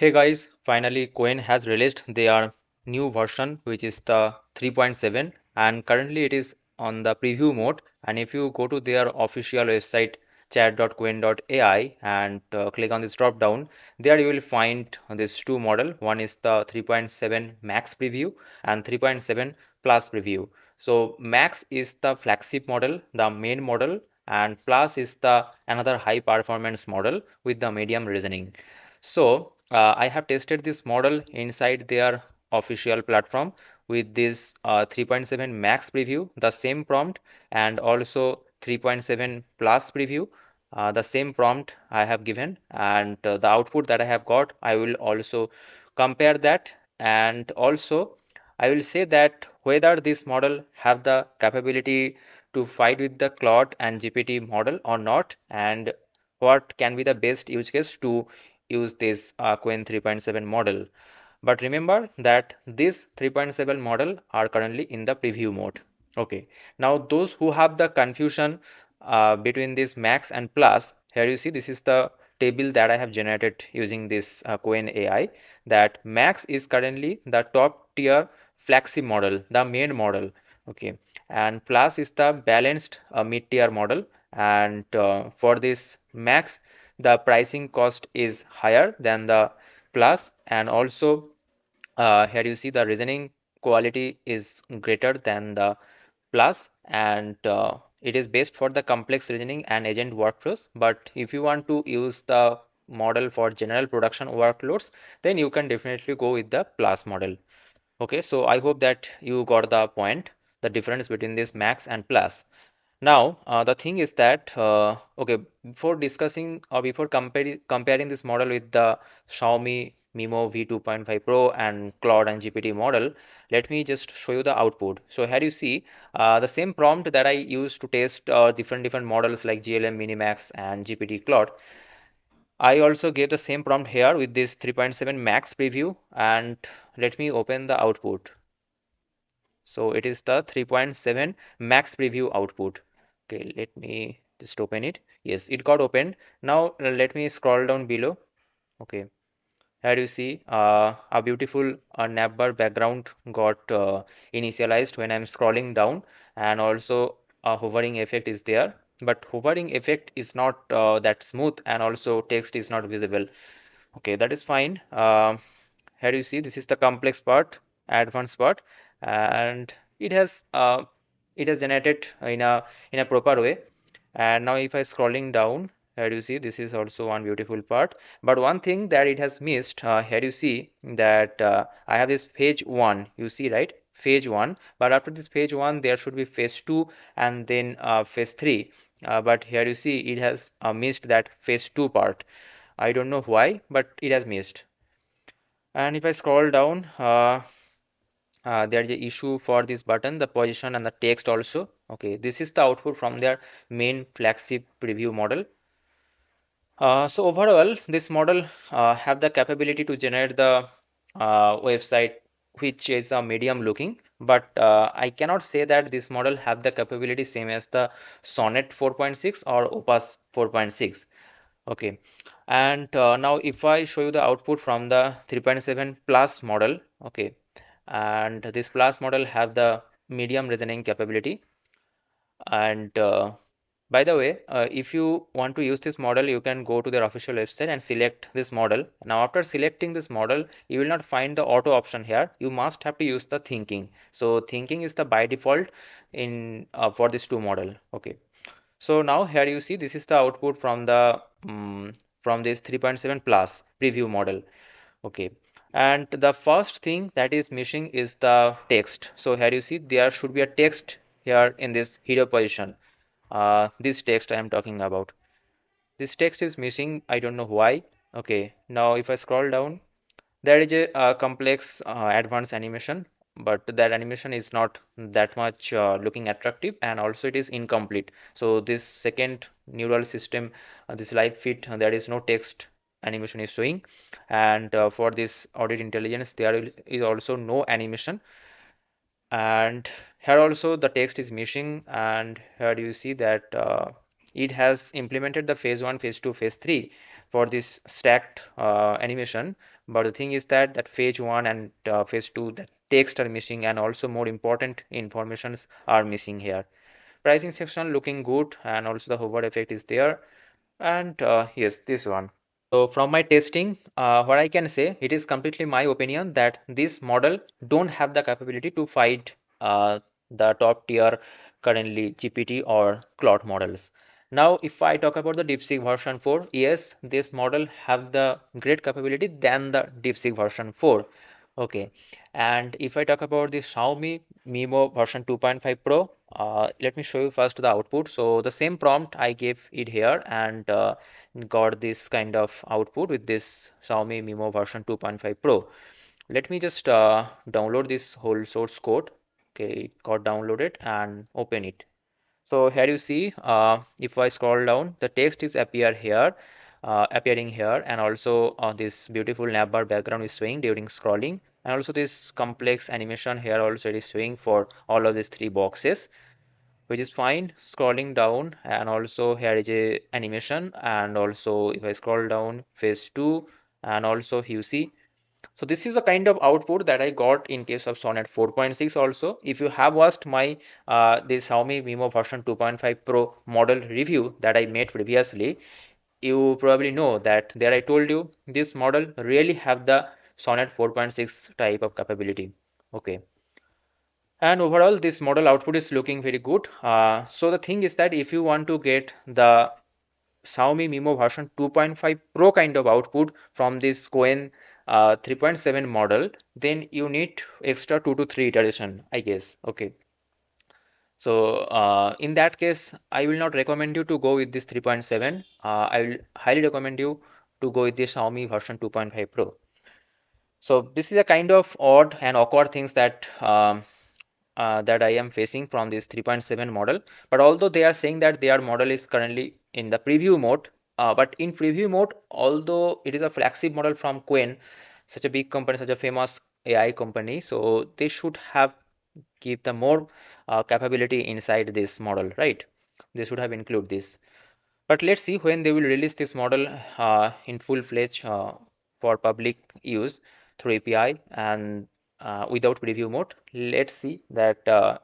Hey guys, finally Qwen has released their new version which is the 3.7 and currently it is on the preview mode, and if you go to their official website chat.qwen.ai and click on this drop down, there you will find this two model. One is the 3.7 max preview and 3.7 plus preview. So max is the flagship model, the main model, and plus is the another high performance model with the medium reasoning. So I have tested this model inside their official platform with this 3.7 max preview, the same prompt, and also 3.7 plus preview, the same prompt I have given, and the output that I have got, I will also compare that, and also I will say that whether this model have the capability to fight with the Claude and GPT model or not, and what can be the best use case to use this Qwen 3.7 model. But remember that this 3.7 model are currently in the preview mode. Okay. Now those who have the confusion between this max and plus, here you see this is the table that I have generated using this Qwen AI, that max is currently the top tier flagship model, the main model. Okay. And plus is the balanced mid tier model. And for this max, the pricing cost is higher than the plus, and also here you see the reasoning quality is greater than the plus, and it is best for the complex reasoning and agent workflows. But if you want to use the model for general production workloads, then you can definitely go with the plus model. Okay, so I hope that you got the point, the difference between this max and plus. Now, the thing is that, okay, before discussing or before comparing this model with the Xiaomi MiMo V2.5 Pro and Claude and GPT model, let me just show you the output. So here you see the same prompt that I used to test different models like GLM Minimax and GPT Claude. I also gave the same prompt here with this 3.7 max preview, and let me open the output. So it is the 3.7 max preview output. Okay, let me just open it. Yes, it got opened. Now let me scroll down below. Okay, here you see a beautiful navbar background got initialized when I'm scrolling down, and also a hovering effect is there. But hovering effect is not that smooth, and also text is not visible. Okay, that is fine. Here you see this is the complex part, advanced part, and it has uh, it has generated in a proper way. And now if I scrolling down, here you see this is also one beautiful part. But one thing that it has missed, here you see that I have this phase one. You see, right? Phase one. But after this phase one, there should be phase two and then phase three. But here you see it has missed that phase two part. I don't know why, but it has missed. And if I scroll down, there is a issue for this button, the position and the text also. Okay, this is the output from their main flagship preview model. So overall, this model have the capability to generate the website which is a medium looking, but I cannot say that this model have the capability same as the Sonnet 4.6 or Opus 4.6. Okay, and now if I show you the output from the 3.7 plus model, okay, and this plus model have the medium reasoning capability. And by the way, if you want to use this model, you can go to their official website and select this model. Now, after selecting this model, you will not find the auto option here. You must have to use the thinking. So thinking is the by default in for this two model. Okay. So now here you see this is the output from the from this 3.7 plus preview model. Okay. And the first thing that is missing is the text. So here you see there should be a text here in this hero position. This text I am talking about. This text is missing. I don't know why. Okay. Now if I scroll down, there is a complex advanced animation, but that animation is not that much looking attractive, and also it is incomplete. So this second neural system, this live feed, there is no text animation is showing, and for this audit intelligence there is also no animation, and here also the text is missing, and here you see that it has implemented the phase 1, phase 2, phase 3, for this stacked animation. But the thing is that phase 1 and phase 2, the text are missing, and also more important informations are missing here. Pricing section looking good, and also the hover effect is there. And yes, this one. So from my testing, what I can say, it is completely my opinion that this model don't have the capability to fight the top tier currently GPT or Claude models. Now, if I talk about the DeepSeek version 4, yes, this model have the great capability than the DeepSeek version 4. Okay, and if I talk about the Xiaomi MiMo version 2.5 Pro, let me show you first the output. So the same prompt I gave it here, and got this kind of output with this Xiaomi MiMo version 2.5 Pro. Let me just download this whole source code. Okay, it got downloaded and open it. So here you see, if I scroll down, the text is appearing here, and also this beautiful navbar background is showing during scrolling, and also this complex animation here also it is showing for all of these three boxes, which is fine. Scrolling down, and also here is a animation, and also if I scroll down, phase 2, and also you see. So this is a kind of output that I got in case of Sonnet 4.6 also. If you have watched my this Xiaomi MiMo version 2.5 Pro model review that I made previously, you probably know that there I told you this model really have the Sonnet 4.6 type of capability. Okay. And overall, this model output is looking very good. So the thing is that if you want to get the Xiaomi MiMo version 2.5 Pro kind of output from this Qwen 3.7 model, then you need extra 2 to 3 iteration, I guess. Okay. So in that case, I will not recommend you to go with this 3.7. I will highly recommend you to go with the Xiaomi version 2.5 Pro. So this is a kind of odd and awkward things that I am facing from this 3.7 model. But although they are saying that their model is currently in the preview mode, but in preview mode, although it is a flagship model from Qwen, such a big company, such a famous AI company, so they should have give the more capability inside this model, right? They should have include this. But let's see when they will release this model in full-fledged for public use through API and without preview mode. Let's see that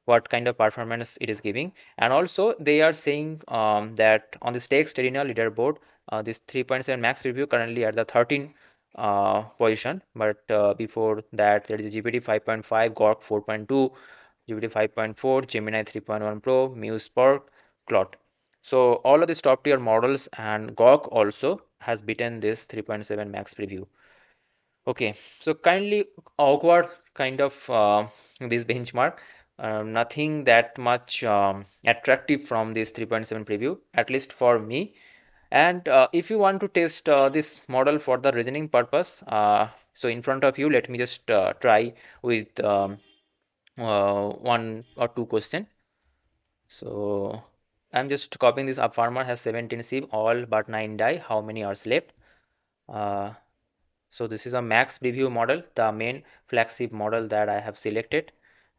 what kind of performance it is giving. And also they are saying that on this text arena leaderboard, this 3.7 max review currently at the 13 position. But before that, there is GPT 5.5, Grok 4.2, GPT 5.4, Gemini 3.1 Pro, Muse Spark, Claude. So all of these top tier models and GOG also has beaten this 3.7 max preview. Okay, so kindly awkward kind of this benchmark. Nothing that much attractive from this 3.7 preview, at least for me. And if you want to test this model for the reasoning purpose, so in front of you, let me just try with one or two question. So I'm just copying this. A farmer has 17 sheep, all but 9 die. How many are left? Uh, so this is a max preview model, the main flagship model that I have selected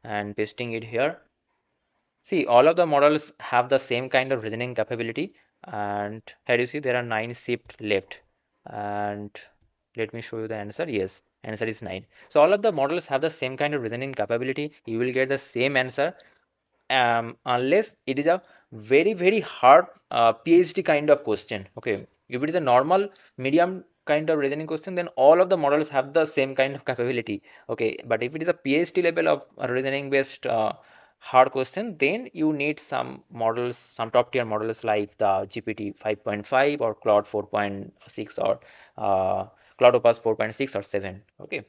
and pasting it here. See, all of the models have the same kind of reasoning capability, and here you see there are 9 sheep left. And let me show you the answer. Yes, answer is 9. So all of the models have the same kind of reasoning capability. You will get the same answer unless it is a very hard PhD kind of question. Okay, if it is a normal medium kind of reasoning question, then all of the models have the same kind of capability. Okay, but if it is a PhD level of reasoning based hard question, then you need some models, some top tier models like the GPT 5.5 or Claude 4.6 or Claude Opus 4.6 or 7. Okay,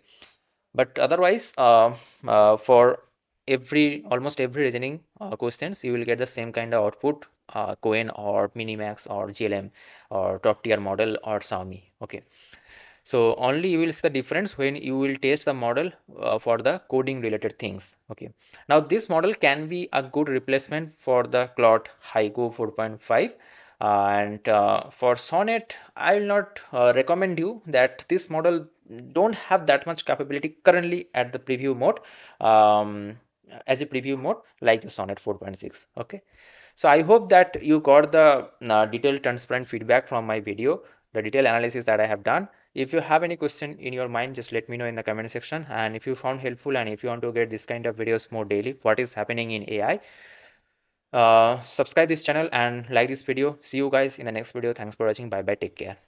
but otherwise for every almost every reasoning questions you will get the same kind of output, Cohen or Minimax or GLM or top tier model or Xiaomi. Okay, so only you will see the difference when you will test the model for the coding related things. Okay, now this model can be a good replacement for the Claude Haiku 4.5. And for Sonnet, I will not recommend you that this model don't have that much capability currently at the preview mode, um, as a preview mode like the Sonnet 4.6. Okay, so I hope that you got the detailed transparent feedback from my video. the detailed analysis that I have done. If you have any question in your mind, just let me know in the comment section. And if you found helpful and if you want to get this kind of videos more daily, what is happening in AI, subscribe this channel and like this video. See you guys in the next video. Thanks for watching. Bye bye. Take care.